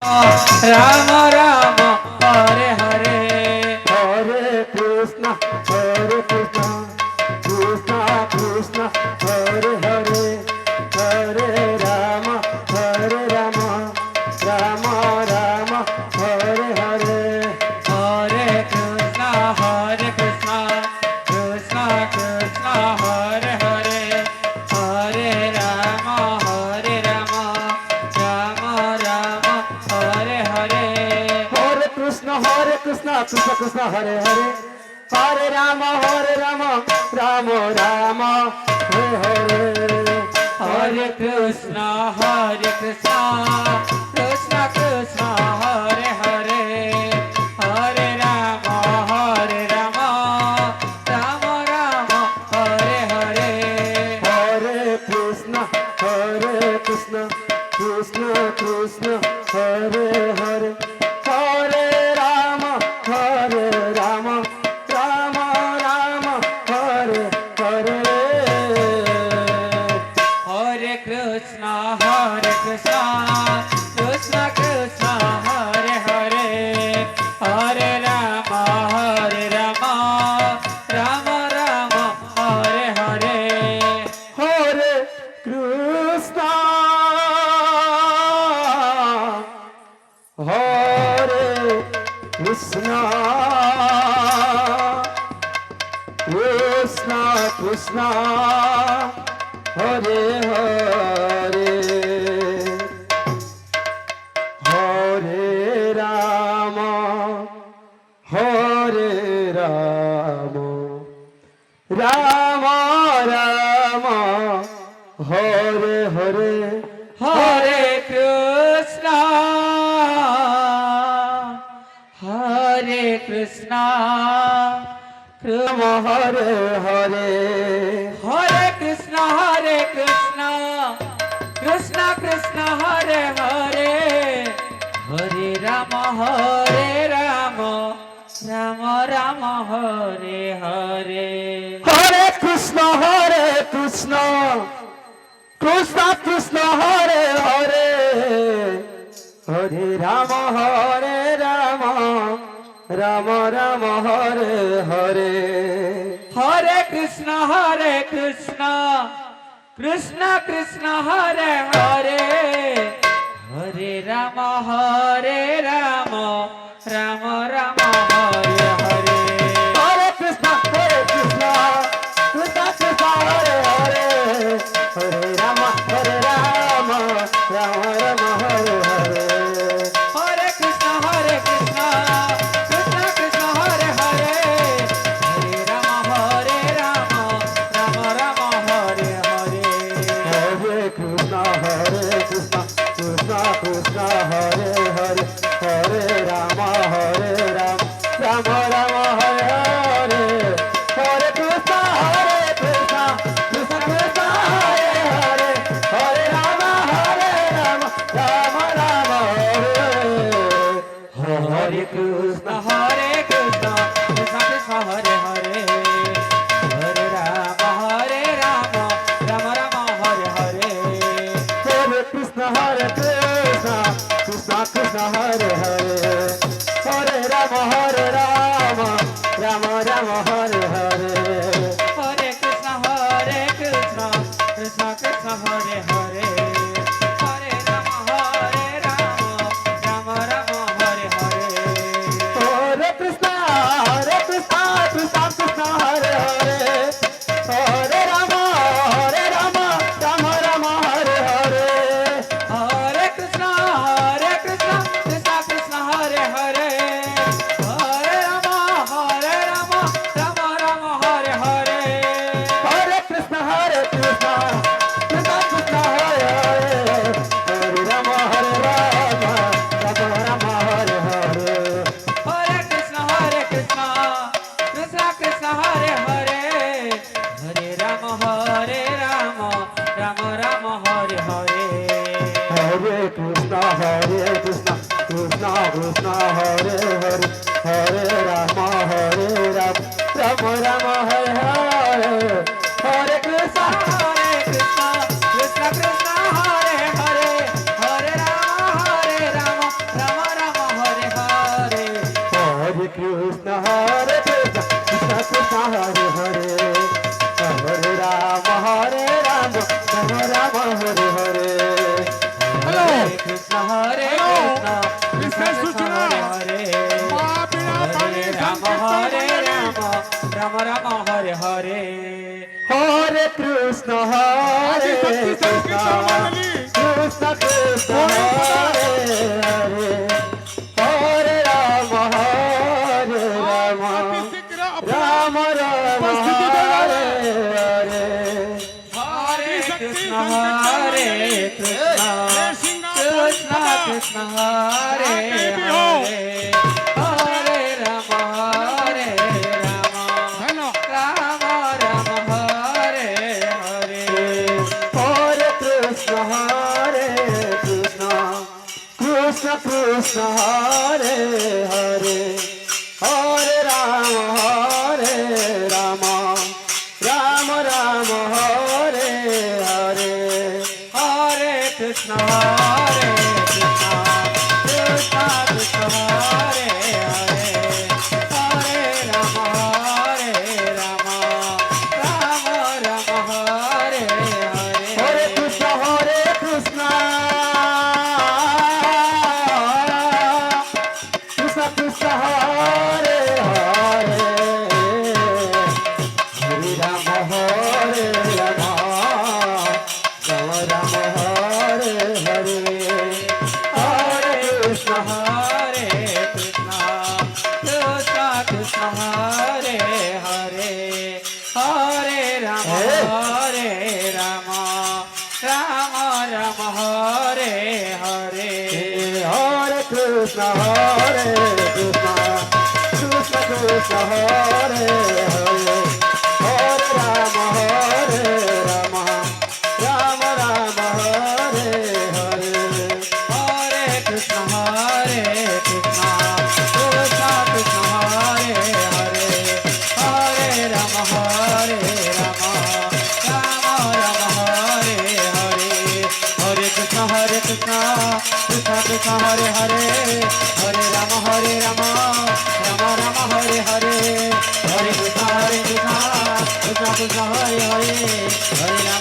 Ram Ram Hare Hare Hare Krishna Krishna Krishna Hare Hare Hare Ram Ram Ram Hare Hare Hare Krishna Krishna Krishna Hare Hare Hare Ram Ram Ram Hare Hare Hare Krishna Krishna Krishna Hare Hare Hare Ram Ram Ram Hare Hare Hare Krishna Krishna Krishna Hare Hare Hare Ram Ram Ram Hare Hare Hare Krishna Krishna Krishna Hare Hare Hare Ram Ram Ram Hare Hare Hare Krishna Krishna Krishna Hare Hare Hare Ram Ram Ram Hare Hare Hare Krishna Krishna Krishna Hare Hare Hare Ram Ram Ram Hare Hare Hare Krishna Ram Hare Hare Hare Krishna Krishna Hare Hare Hare Ram Ram Hare Hare Hare Krishna Krishna Hare Hare Hare Ram Ram Hare Hare Hare Krishna Krishna Hare Hare Hare Ram Ram Ram Hare Hare Hare Krishna Krishna Hare Hare Hare Ram Ram Hare Hare Hare Krishna Krishna Hare Hare Hare Ram Ram Hare Hare Hare Krishna Krishna Hare Hare Hare Ram Ram Hare Hare Hare Krishna Krishna Krishna Hare Hare Hare Ram Ram Hare Hare Hare Krishna Krishna Krishna Hare Hare Hare Ram Ram Hare Hare Hare Krishna Krishna Krishna Hare Hare Hare Ram Ram Hare Hare Hare Krishna Krishna Hare Hare Hare Ram Ram Hare Hare Hare Krishna Krishna Krishna Hare Hare Hare Ram Ram Hare Hare Hare Krishna Krishna Hare Hare Hare Ram Ram Hare Hare Hare Krishna Krishna Krishna Hare Hare Hare Ram Ram Hare Hare Hare Krishna Krishna Hare Hare Hare Ram Ram Hare Hare Hare Krishna Krishna Krishna Hare Hare Hare Ram Ram Hare Hare Hare Krishna Krishna Krishna Hare Hare Hare Ram Krishna Krishna Krishna Hare Hare Hare Rama Rama Rama Hare Hare Hare Krishna Hare Krishna Krishna Krishna Hare Hare Hare Rama Rama Rama Hare Hare Hare Krishna Hare Krishna Krishna Krishna Hare Hare Hare Rama Rama Rama Rama Hare Hare Hare Krishna Hare Krishna Krishna Krishna Hare Hare Hare Rama Rama Rama Hare Hare Hare Krishna Krishna Krishna Hare Hare Hare Rama Rama Rama Rama Hare Hare Hare Krishna Hare Krishna Krishna Krishna Hare Hare Hare Rama Rama Rama Rama Hare Hare Hare Krishna Krishna Krishna Hare Hare Hare Rama Rama Rama Rama Hare Hare Hare Krishna Krishna Krishna Krishna Hare Hare Hare Rama Rama Rama Rama Hare Hare Hare Krishna Krishna Krishna Hare Hare Hare Rama Rama Rama Rama Hare Hare Hare Krishna Krishna Krishna Hare Hare Hare Rama